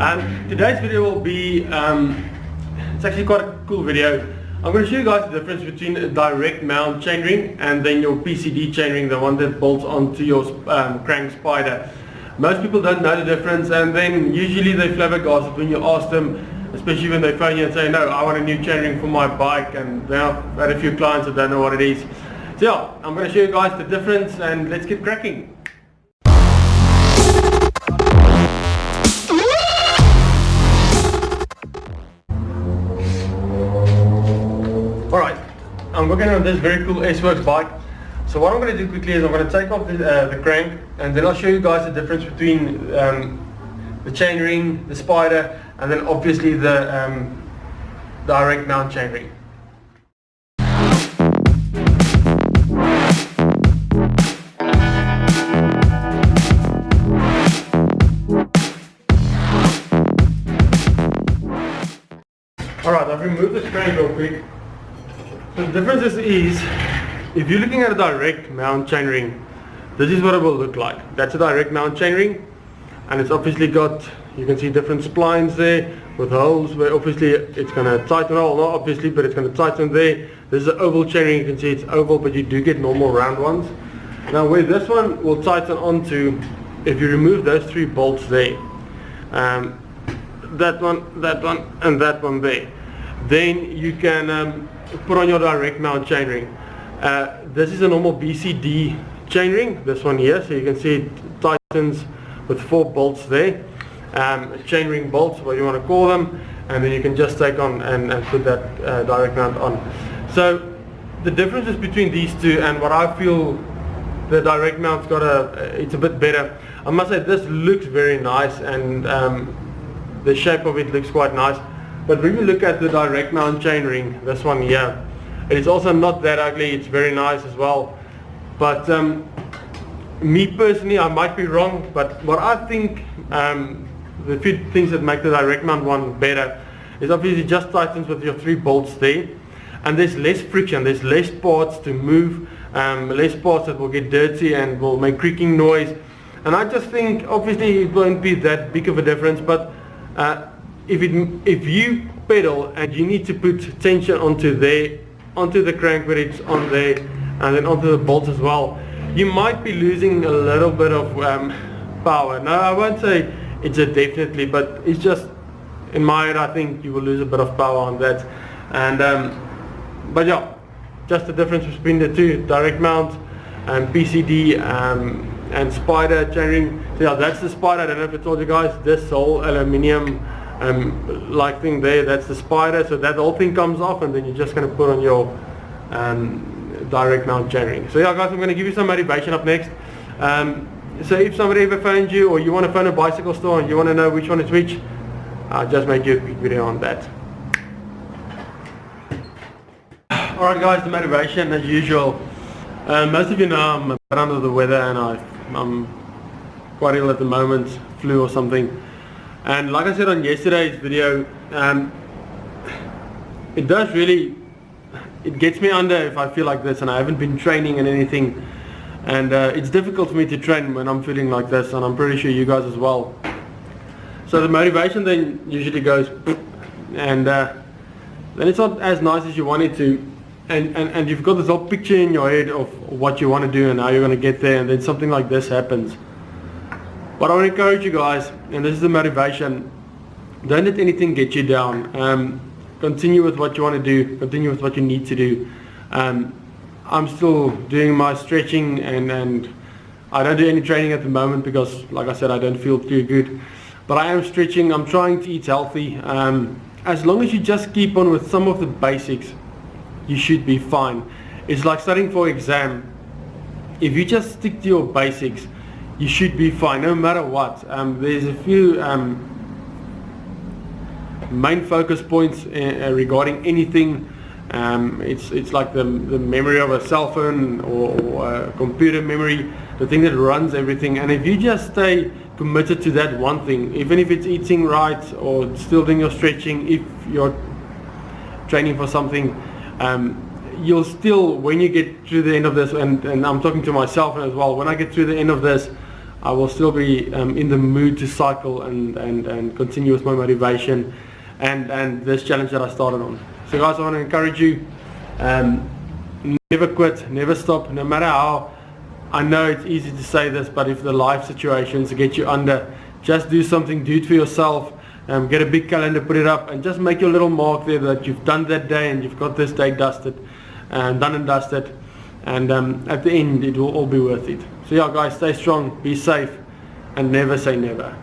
Today's video will be, it's actually quite a cool video. I'm going to show you guys the difference between a direct mount chainring and then your BCD chainring, the one that bolts onto your crank spider. Most people don't know the difference, and then usually they flabbergasted when you ask them, especially when they phone you and say, no, I want a new chainring for my bike, and then I've had a few clients that don't know what it is. So yeah, I'm going to show you guys the difference, and let's get cracking. Alright, I'm working on this very cool S-Works bike. So what I'm going to do quickly is I'm going to take off the crank, and then I'll show you guys the difference between the chainring, the spider, and then obviously the direct mount chainring. Alright, I've removed the crank real quick. So the difference is, if you're looking at a direct mount chainring, this is what it will look like. That's a direct mount chainring, and it's obviously got, you can see different splines there with holes where obviously it's going to tighten, well not obviously, but it's going to tighten there. This is an oval chainring, you can see it's oval, but you do get normal round ones. Now where this one will tighten onto, if you remove those three bolts there, that one, and that one there, then you can put on your direct mount chainring. This is a normal BCD chainring, this one here, so you can see it tightens with 4 bolts there, chainring bolts, what you want to call them, and then you can just take on and put that direct mount on. So the differences between these two, and what I feel the direct mount's got it's a bit better. I must say this looks very nice, and the shape of it looks quite nice. But when you look at the direct mount chainring, this one here, it is also not that ugly, it's very nice as well. But me personally, I might be wrong, but what I think, the few things that make the direct mount one better is obviously just tightens with your 3 bolts there, and there's less friction, there's less parts to move, less parts that will get dirty and will make creaking noise. And I just think obviously it won't be that big of a difference, but if you pedal and you need to put tension onto the crank where it's on there, and then onto the bolts as well, you might be losing a little bit of power. Now I won't say it's a definitely, but it's just, in my head, I think you will lose a bit of power on that. And but yeah, just the difference between the two, direct mount and BCD and spider chainring. So yeah, that's the spider. I don't know if I told you guys, this whole aluminium like thing there, that's the spider. So that whole thing comes off, and then you're just going to put on your direct mount chainring. So yeah guys, I'm going to give you some motivation up next. So if somebody ever phones you, or you want to phone a bicycle store and you want to know which one is which, I'll just make you a quick video on that. Alright guys, the motivation as usual. Most of you know I'm a bit under the weather, and I'm quite ill at the moment, flu or something. And like I said on yesterday's video, it does really, it gets me under if I feel like this, and I haven't been training and anything, and it's difficult for me to train when I'm feeling like this, and I'm pretty sure you guys as well. So the motivation then usually goes, and then it's not as nice as you want it to, and you've got this whole picture in your head of what you want to do and how you're going to get there, and then something like this happens. But I want to encourage you guys, and this is the motivation, don't let anything get you down. Continue with what you want to do, continue with what you need to do. I'm still doing my stretching, and I don't do any training at the moment because, like I said, I don't feel too good. But I am stretching, I'm trying to eat healthy. As long as you just keep on with some of the basics, you should be fine. It's like studying for exam. If you just stick to your basics, you should be fine no matter what. There's a few main focus points regarding anything. It's like the memory of a cell phone or a computer memory, the thing that runs everything. And if you just stay committed to that one thing, even if it's eating right or still doing your stretching, if you're training for something, you'll still, when you get through the end of this, and I'm talking to myself as well, when I get through the end of this, I will still be in the mood to cycle and continue with my motivation and this challenge that I started on. So guys, I want to encourage you, never quit, never stop, no matter how. I know it's easy to say this, but if the life situations get you under, just do something, do it for yourself. Get a big calendar, put it up, and just make your little mark there that you've done that day and you've got this day dusted, done and dusted, and at the end it will all be worth it. So yeah guys, stay strong, be safe, and never say never.